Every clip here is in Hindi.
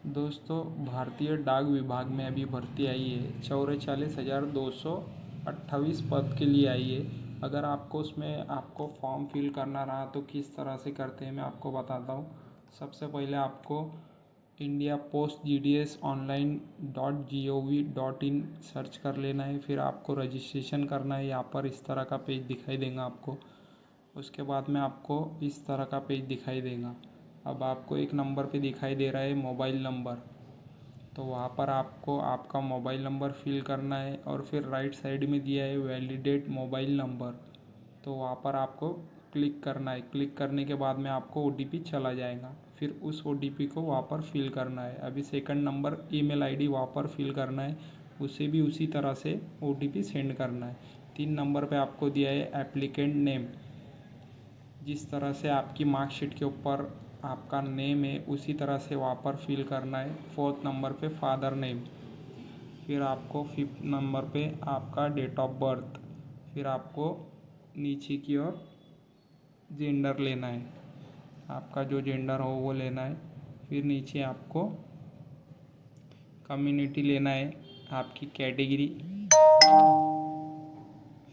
दोस्तों, भारतीय डाक विभाग में अभी भर्ती आई है। 44,228 पद के लिए आई है। अगर आपको उसमें आपको फॉर्म फिल करना रहा तो किस तरह से करते हैं मैं आपको बताता हूँ। सबसे पहले आपको India post GDS online.gov.in search कर लेना है। फिर आपको रजिस्ट्रेशन करना है। यहाँ पर इस तरह का पेज दिखाई देगा आपको। उसके बाद में आपको इस तरह का पेज दिखाई देगा। अब आपको एक नंबर पे दिखाई दे रहा है मोबाइल नंबर, तो वहाँ पर आपको आपका मोबाइल नंबर फिल करना है। और फिर राइट साइड में दिया है वैलिडेट मोबाइल नंबर, तो वहाँ पर आपको क्लिक करना है। क्लिक करने के बाद में आपको OTP चला जाएगा। फिर उस OTP को वहाँ पर फिल करना है। अभी सेकंड नंबर ईमेल ID वहाँ पर फिल करना है, उसे भी उसी तरह से OTP सेंड करना है। 3 नंबर पे आपको दिया है एप्लीकेंट नेम। जिस तरह से आपकी मार्कशीट के ऊपर आपका नेम है उसी तरह से वहाँ पर फिल करना है। 4th नंबर पे फादर नेम। फिर आपको 5th नंबर पे आपका डेट ऑफ बर्थ। फिर आपको नीचे की ओर जेंडर लेना है, आपका जो जेंडर हो वो लेना है। फिर नीचे आपको कम्युनिटी लेना है, आपकी कैटेगरी।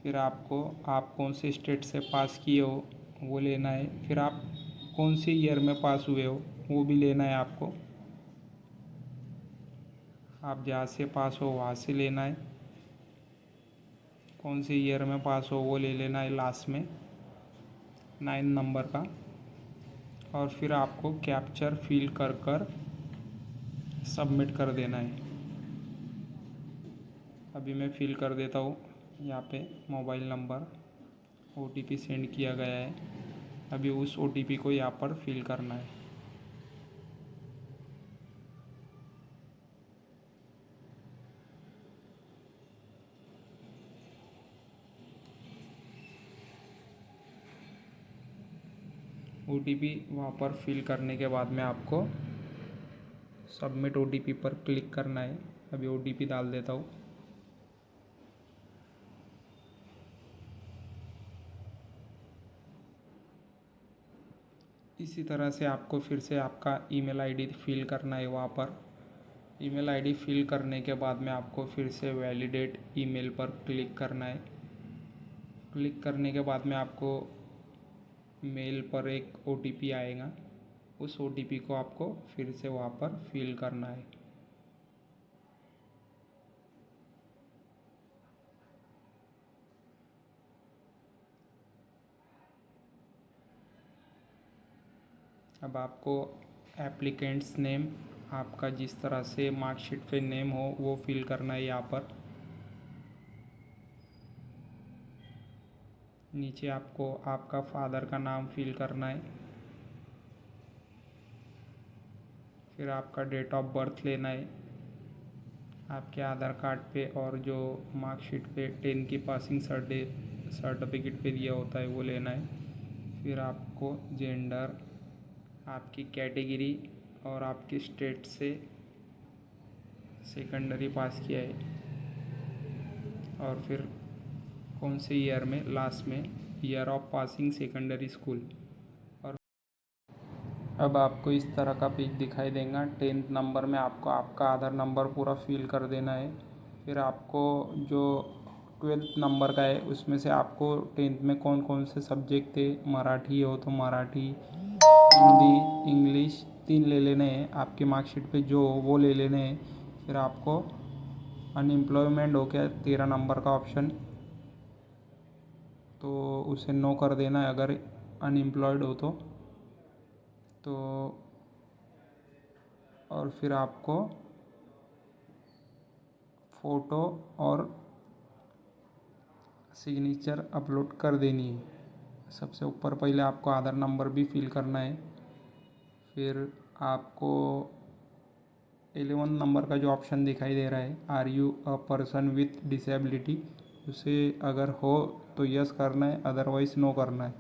फिर आपको आप कौन से स्टेट से पास किए हो वो लेना है। फिर आप कौन से ईयर में पास हुए हो वो भी लेना है आपको। आप जहाँ से पास हो वहाँ से लेना है। कौन से ईयर में पास हो वो ले लेना है लास्ट में 9 नंबर का। और फिर आपको कैप्चर फिल कर कर सबमिट कर देना है। अभी मैं फिल कर देता हूँ। यहाँ पे मोबाइल नंबर OTP सेंड किया गया है। अभी उस OTP को यहाँ पर फिल करना है। OTP वहाँ पर फिल करने के बाद में आपको सबमिट OTP पर क्लिक करना है। अभी OTP डाल देता हूँ। इसी तरह से आपको फिर से आपका ईमेल ID फिल करना है। वहाँ पर ईमेल ID फिल करने के बाद में आपको फिर से वैलिडेट ईमेल पर क्लिक करना है। क्लिक करने के बाद में आपको मेल पर एक OTP आएगा, उस OTP को आपको फिर से वहाँ पर फिल करना है। अब आपको एप्लीकेंट्स नेम, आपका जिस तरह से मार्कशीट पे नेम हो वो फिल करना है। यहाँ पर नीचे आपको आपका फादर का नाम फिल करना है। फिर आपका डेट ऑफ बर्थ लेना है। आपके आधार कार्ड पे और जो मार्कशीट पे 10 की पासिंग सर्टिफिकेट पे दिया होता है वो लेना है। फिर आपको जेंडर, आपकी कैटेगरी और आपके स्टेट से सेकेंडरी पास किया है। और फिर कौन से ईयर में, लास्ट में year of passing secondary school. और अब आपको इस तरह का पेज दिखाई देगा। 10th नंबर में आपको आपका आधार नंबर पूरा फिल कर देना है। फिर आपको जो 12th नंबर का है उसमें से आपको 10th में कौन कौन से सब्जेक्ट थे, मराठी हो तो मराठी, हिंदी, इंग्लिश 3 ले लेने हैं। आपकी मार्कशीट पे जो हो वो ले लेने हैं। फिर आपको अनएम्प्लॉयमेंट हो गया 13 नंबर का ऑप्शन, तो उसे नो कर देना है अगर अनएम्प्लॉयड हो तो। और फिर आपको फ़ोटो और सिग्नेचर अपलोड कर देनी है। सबसे ऊपर पहले आपको आधार नंबर भी फिल करना है। फिर आपको 11 नंबर का जो ऑप्शन दिखाई दे रहा है, are you a person with disability, उसे अगर हो तो यस करना है, अदरवाइज़ नो करना है।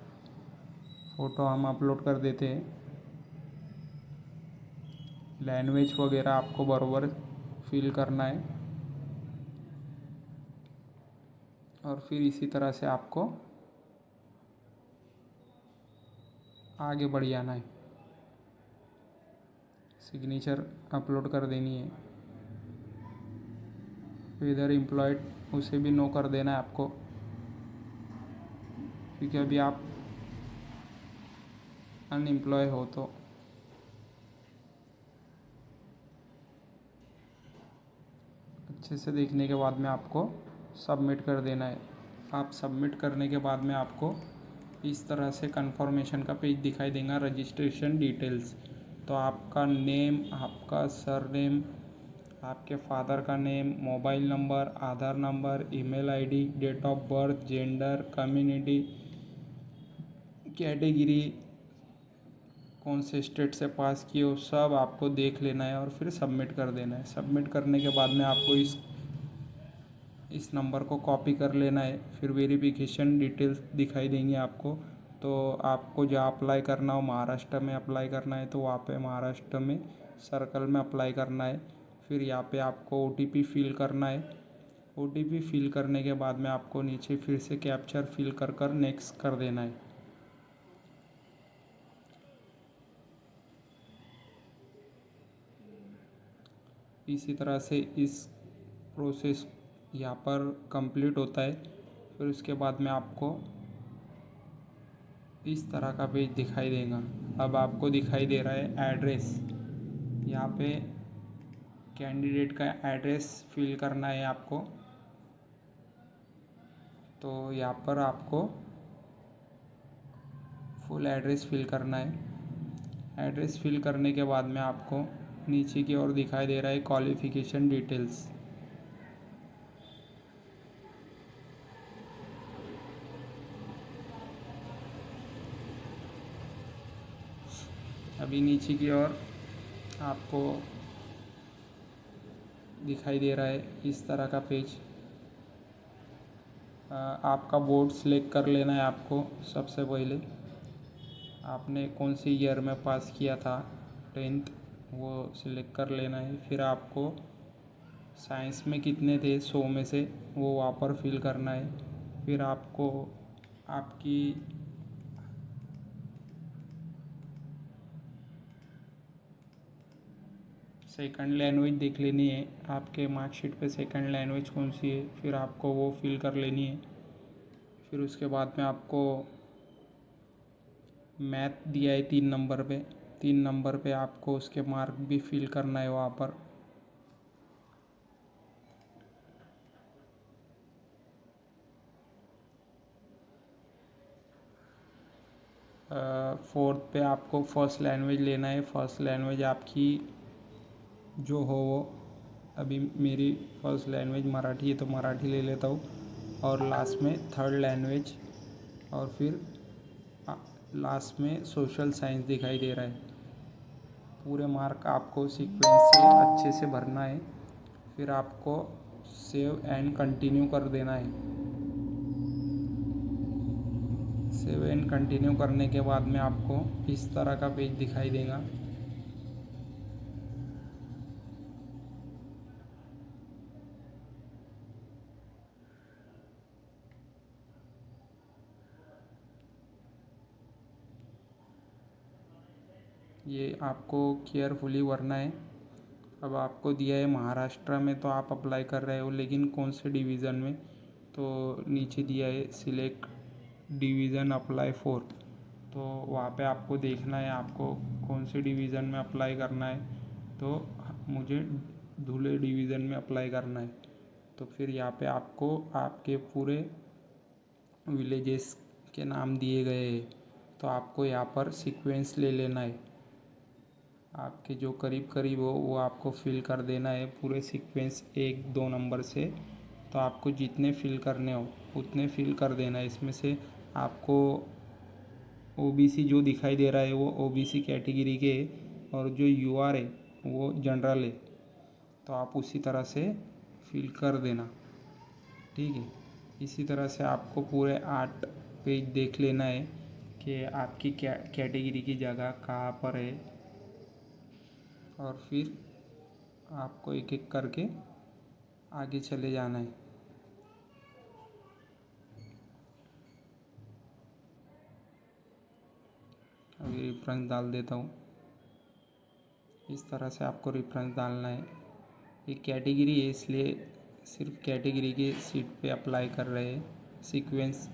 फ़ोटो हम अपलोड कर देते हैं। लैंग्वेज वगैरह आपको बराबर फिल करना है। और फिर इसी तरह से आपको आगे बढ़ जाना है। सिग्नेचर अपलोड कर देनी है। फिर इधर एम्प्लॉयड उसे भी नो कर देना है आपको, क्योंकि अभी आप अनएम्प्लॉय हो। तो अच्छे से देखने के बाद में आपको सबमिट कर देना है। आप सबमिट करने के बाद में आपको इस तरह से कंफर्मेशन का पेज दिखाई देगा, रजिस्ट्रेशन डिटेल्स। तो आपका नेम, आपका सरनेम, आपके फादर का name, mobile number, Aadhaar number, email ID, date of birth, gender, community, category, कौन से स्टेट से पास किए हो, सब आपको देख लेना है और फिर सबमिट कर देना है। सबमिट करने के बाद में आपको इस नंबर को कॉपी कर लेना है। फिर वेरिफिकेशन डिटेल्स दिखाई देंगे आपको। तो आपको जहाँ अप्लाई करना हो, महाराष्ट्र में अप्लाई करना है तो वहाँ पे महाराष्ट्र में सर्कल में अप्लाई करना है। फिर यहाँ पे आपको OTP फिल करना है। OTP फिल करने के बाद में आपको नीचे फिर से कैप्चर फिल कर नेक्स्ट कर देना है। इसी तरह से इस प्रोसेस यहाँ पर कंप्लीट होता है। फिर उसके बाद में आपको इस तरह का पेज दिखाई देगा। अब आपको दिखाई दे रहा है एड्रेस। यहाँ पे कैंडिडेट का एड्रेस फिल करना है आपको। तो यहाँ पर आपको फुल एड्रेस फिल करना है। एड्रेस फिल करने के बाद में आपको नीचे की ओर दिखाई दे रहा है क्वालिफ़िकेशन डिटेल्स। अभी नीचे की ओर आपको दिखाई दे रहा है इस तरह का पेज। आपका बोर्ड सेलेक्ट कर लेना है आपको। सबसे पहले आपने कौन सी ईयर में पास किया था 10th, वो सिलेक्ट कर लेना है। फिर आपको साइंस में कितने थे 100 में से, वो वहाँ पर फिल करना है। फिर आपको आपकी सेकंड लैंग्वेज देख लेनी है। आपके मार्कशीट पे सेकंड लैंग्वेज कौन सी है, फिर आपको वो फिल कर लेनी है। फिर उसके बाद में आपको मैथ दिया है 3 नंबर पे। 3 नंबर पे आपको उसके मार्क भी फिल करना है वहाँ पर। फोर्थ पे आपको फर्स्ट लैंग्वेज लेना है। फर्स्ट लैंग्वेज आपकी जो हो वो, अभी मेरी फर्स्ट लैंग्वेज मराठी है तो मराठी ले लेता हूँ। और लास्ट में थर्ड लैंग्वेज, और फिर लास्ट में सोशल साइंस दिखाई दे रहा है। पूरे मार्क आपको सीक्वेंस से अच्छे से भरना है। फिर आपको सेव एंड कंटिन्यू कर देना है। सेव एंड कंटिन्यू करने के बाद में आपको इस तरह का पेज दिखाई देगा। ये आपको केयरफुली भरना है। अब आपको दिया है महाराष्ट्र में तो आप अप्लाई कर रहे हो, लेकिन कौन से डिवीज़न में, तो नीचे दिया है सिलेक्ट डिवीज़न अप्लाई फॉर। तो वहाँ पे आपको देखना है आपको कौन से डिवीज़न में अप्लाई करना है। तो मुझे धुले डिवीज़न में अप्लाई करना है। तो फिर यहाँ पे आपको आपके पूरे विलेजेस के नाम दिए गए हैं। तो आपको यहाँ पर सीक्वेंस ले लेना है। आपके जो करीब करीब हो वो आपको फिल कर देना है, पूरे सीक्वेंस 1-2 नंबर से। तो आपको जितने फिल करने हो उतने फिल कर देना है। इसमें से आपको OBC जो दिखाई दे रहा है वो OBC कैटेगरी के, और जो UR है वो जनरल है। तो आप उसी तरह से फिल कर देना, ठीक है। इसी तरह से आपको पूरे 8 पेज देख लेना है कि आपकी क्या कैटेगरी की जगह कहाँ पर है। और फिर आपको एक एक करके आगे चले जाना है। अभी रेफरेंस डाल देता हूँ। इस तरह से आपको रेफरेंस डालना है। ये कैटेगरी है इसलिए सिर्फ कैटेगरी के सीट पे अप्लाई कर रहे हैं सीक्वेंस।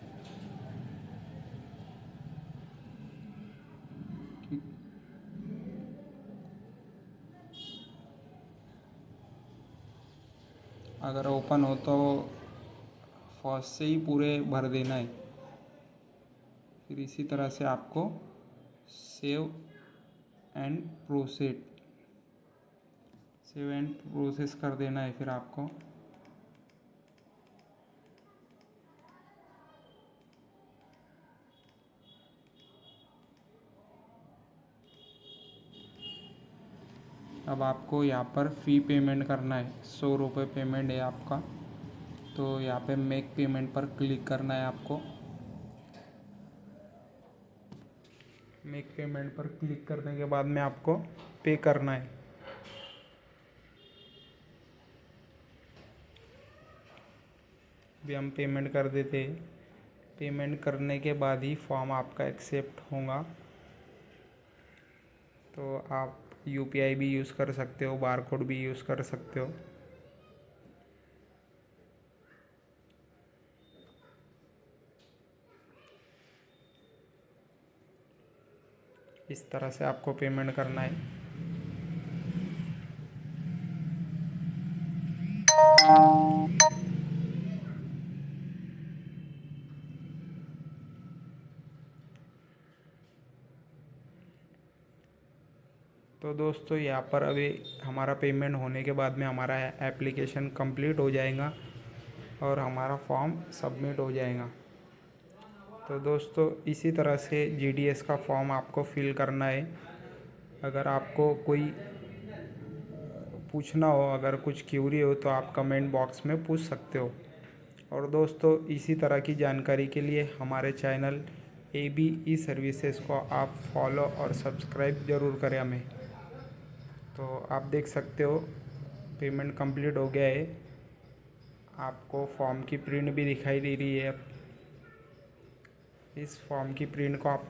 अगर ओपन हो तो फर्स्ट से ही पूरे भर देना है। फिर इसी तरह से आपको सेव एंड प्रोसेस कर देना है। फिर आपको अब आपको यहाँ पर फ़ी पेमेंट करना है। 100 रुपये पेमेंट है आपका। तो यहाँ पे मेक पेमेंट पर क्लिक करना है आपको। मेक पेमेंट पर क्लिक करने के बाद में आपको पे करना है। अभी हम पेमेंट कर देते हैं। पेमेंट करने के बाद ही फॉर्म आपका एक्सेप्ट होगा। तो आप यूपीआई भी यूज़ कर सकते हो, बारकोड भी यूज़ कर सकते हो। इस तरह से आपको पेमेंट करना है। तो दोस्तों यहाँ पर अभी हमारा पेमेंट होने के बाद में हमारा एप्लीकेशन कंप्लीट हो जाएगा और हमारा फॉर्म सबमिट हो जाएगा। तो दोस्तों इसी तरह से जीडीएस का फॉर्म आपको फिल करना है। अगर आपको कोई पूछना हो, अगर कुछ क्यूरी हो तो आप कमेंट बॉक्स में पूछ सकते हो। और दोस्तों इसी तरह की जानकारी के लिए हमारे चैनल AB ई सर्विसेज को आप फॉलो और सब्सक्राइब ज़रूर करें हमें। तो आप देख सकते हो पेमेंट कंप्लीट हो गया है। आपको फॉर्म की प्रिंट भी दिखाई दे रही है। इस फॉर्म की प्रिंट को आपको